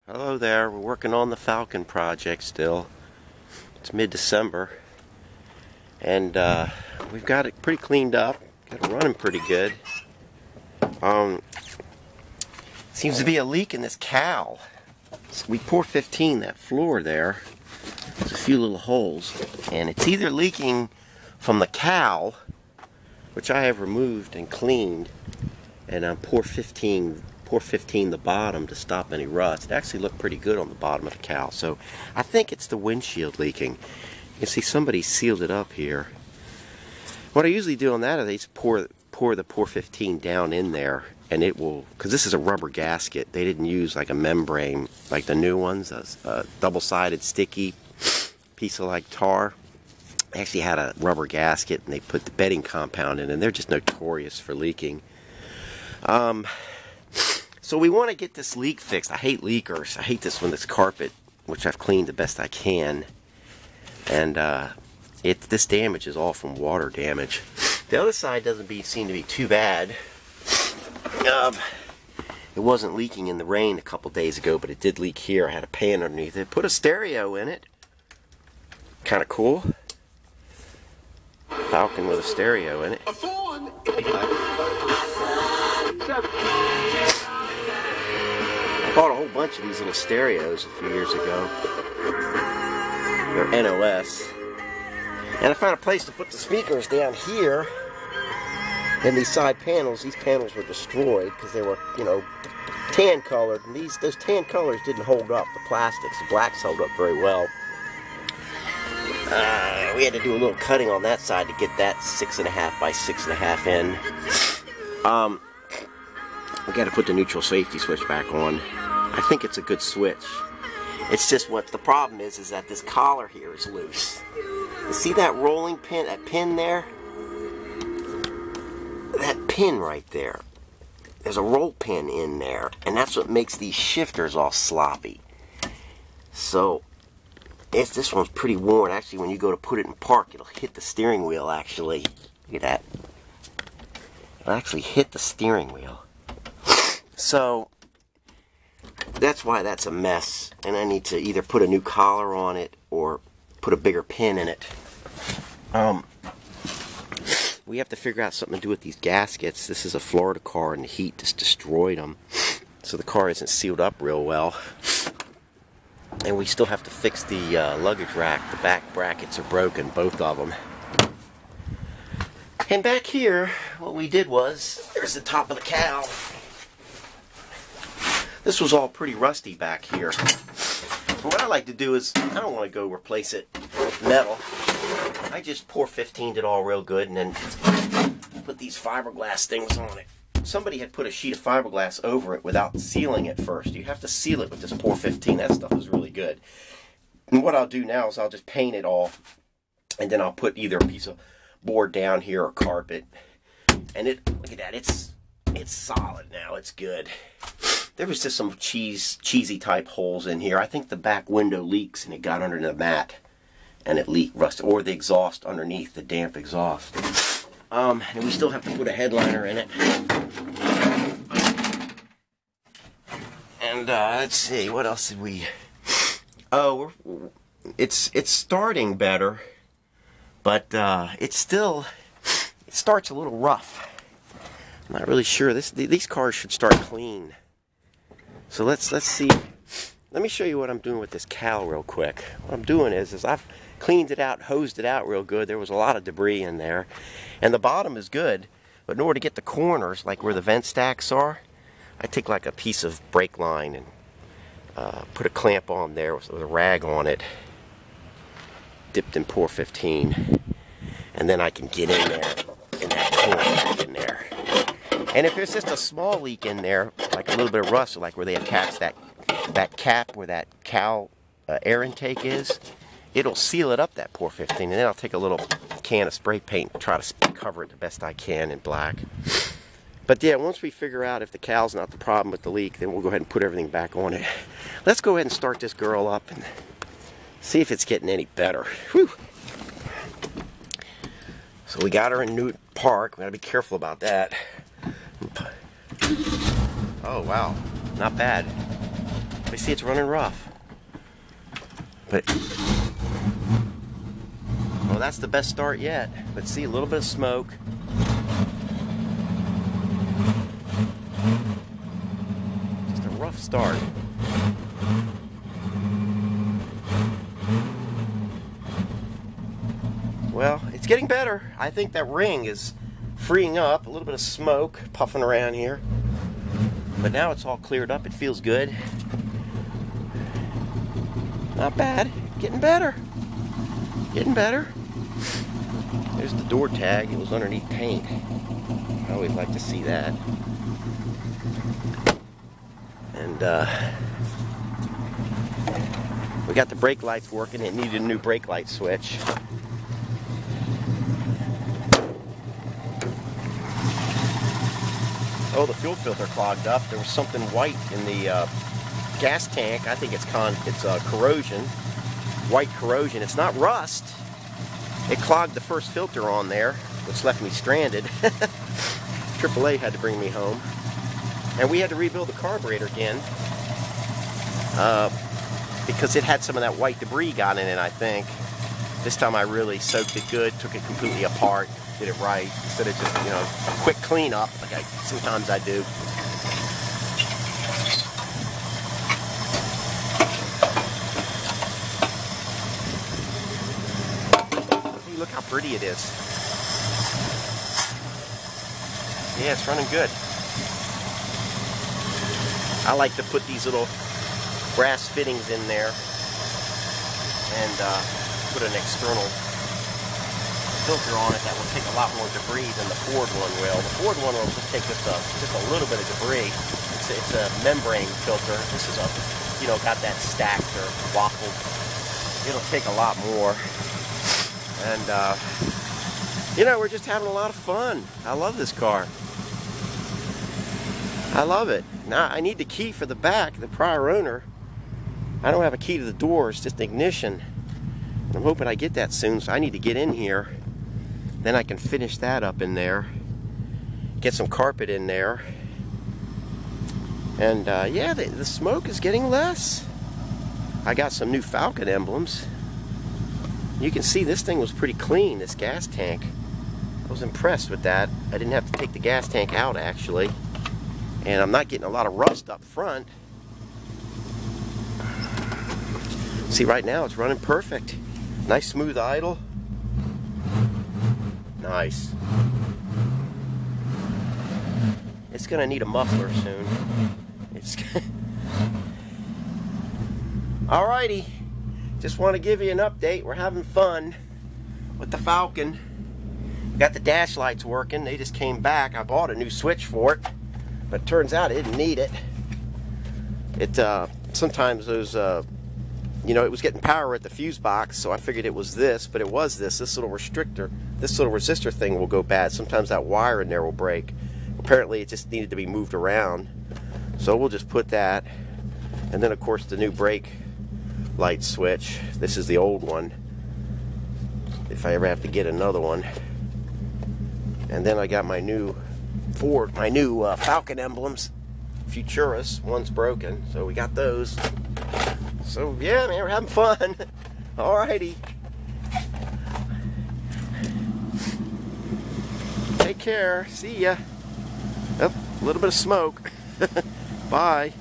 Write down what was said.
Hello there, we're working on the Falcon project still. It's mid-December and we've got it pretty cleaned up, got it running pretty good. Seems to be a leak in this cowl. So we pour 15 that floor there. There's a few little holes and it's either leaking from the cowl, which I have removed and cleaned, and pour 15 the bottom to stop any rust. It actually looked pretty good on the bottom of the cowl, so I think it's the windshield leaking. You can see somebody sealed it up here. What I usually do on that is I just pour 15 down in there, and it will, because this is a rubber gasket. They didn't use like a membrane like the new ones, a double-sided sticky piece of like tar. They actually had a rubber gasket and they put the bedding compound in, and they're just notorious for leaking. So we want to get this leak fixed. I hate leakers. I hate this one, this carpet, which I've cleaned the best I can. And this damage is all from water damage. The other side doesn't seem to be too bad. It wasn't leaking in the rain a couple days ago, but it did leak here. I had a pan underneath it. Put a stereo in it. Kind of cool. Falcon with a stereo in it. I bought a whole bunch of these little stereos a few years ago. They're NOS. And I found a place to put the speakers down here. And these side panels, these panels were destroyed because they were, you know, tan colored. And those tan colors didn't hold up, the plastics. The blacks held up very well. We had to do a little cutting on that side to get that 6.5 by 6.5 in. We got to put the neutral safety switch back on. I think it's a good switch. It's just what the problem is that this collar here is loose. You see that rolling pin, that pin there? That pin right there. There's a roll pin in there, and that's what makes these shifters all sloppy. So, this one's pretty worn. Actually, when you go to put it in park, it'll hit the steering wheel, actually. Look at that. It'll actually hit the steering wheel. So, that's why that's a mess. And I need to either put a new collar on it or put a bigger pin in it. We have to figure out something to do with these gaskets. This is a Florida car and the heat just destroyed them. So the car isn't sealed up real well. And we still have to fix the luggage rack. The back brackets are broken, both of them. And back here, what we did was, there's the top of the cowl. This was all pretty rusty back here. So what I like to do is, I don't want to go replace it with metal. I just pour 15'd it all real good and then put these fiberglass things on it. Somebody had put a sheet of fiberglass over it without sealing it first. You have to seal it with this pour 15. That stuff is really good. And what I'll do now is I'll just paint it all, and then I'll put either a piece of board down here or carpet. And look at that, it's solid now. It's good. There was just some cheesy type holes in here. I think the back window leaks and it got under the mat and it leaked rust, or the exhaust underneath, the damp exhaust. And we still have to put a headliner in it. And let's see, what else did we? Oh, it's starting better, but it starts a little rough. I'm not really sure. These cars should start clean. So let's see. Let me show you what I'm doing with this cowl real quick. What I'm doing is I've cleaned it out, hosed it out real good. There was a lot of debris in there. And the bottom is good, but in order to get the corners, like where the vent stacks are, I take like a piece of brake line and put a clamp on there with a rag on it, dipped in pour 15, and then I can get in there, in that corner, in there. And if there's just a small leak in there, like a little bit of rust, like where they attach that cap where that cowl air intake is, it'll seal it up, that pour 15, and then I'll take a little can of spray paint and try to cover it the best I can in black. But yeah, once we figure out if the cowl's not the problem with the leak, then we'll go ahead and put everything back on it. Let's go ahead and start this girl up and see if it's getting any better. Whew. So we got her in Newton Park. We gotta be careful about that. Oh wow, not bad. I see it's running rough. But, well, that's the best start yet. But see, a little bit of smoke. Just a rough start. Well, it's getting better. I think that ring is freeing up. A little bit of smoke puffing around here. But now it's all cleared up. It feels good. Not bad. Getting better. Getting better. There's the door tag. It was underneath paint. I always like to see that. And we got the brake lights working. It needed a new brake light switch. Oh, the fuel filter clogged up. There was something white in the gas tank. I think it's corrosion, white corrosion. It's not rust. It clogged the first filter on there, which left me stranded. AAA had to bring me home. And we had to rebuild the carburetor again because it had some of that white debris got in it, I think. This time I really soaked it good, took it completely apart, did it right, instead of just, you know, a quick cleanup like sometimes I do. See, look how pretty it is. Yeah, it's running good. I like to put these little brass fittings in there and put an external filter on it that will take a lot more debris than the Ford one will. The Ford one will just take just a little bit of debris. It's a membrane filter. This is got that stacked or waffled. It'll take a lot more. And we're just having a lot of fun. I love this car. I love it. Now I need the key for the back, the prior owner. I don't have a key to the door, it's just ignition. I'm hoping I get that soon, so I need to get in here. Then I can finish that up in there. Get some carpet in there. And yeah, the smoke is getting less. I got some new Falcon emblems. You can see this thing was pretty clean, this gas tank. I was impressed with that. I didn't have to take the gas tank out, actually. And I'm not getting a lot of rust up front. See, right now it's running perfect. Nice smooth idle. Nice. It's gonna need a muffler soon. Alrighty. Just want to give you an update. We're having fun with the Falcon. Got the dash lights working. They just came back. I bought a new switch for it, but it turns out I didn't need it. Sometimes those it was getting power at the fuse box, so I figured it was this, but it was this little restrictor. This little resistor thing will go bad. Sometimes that wire in there will break. Apparently it just needed to be moved around. So we'll just put that. And then of course the new brake light switch. This is the old one, if I ever have to get another one. And then I got my new Falcon emblems. Futurus, one's broken, so we got those. So yeah, man, we're having fun. Alrighty. Take care. See ya. Oh, a little bit of smoke. Bye.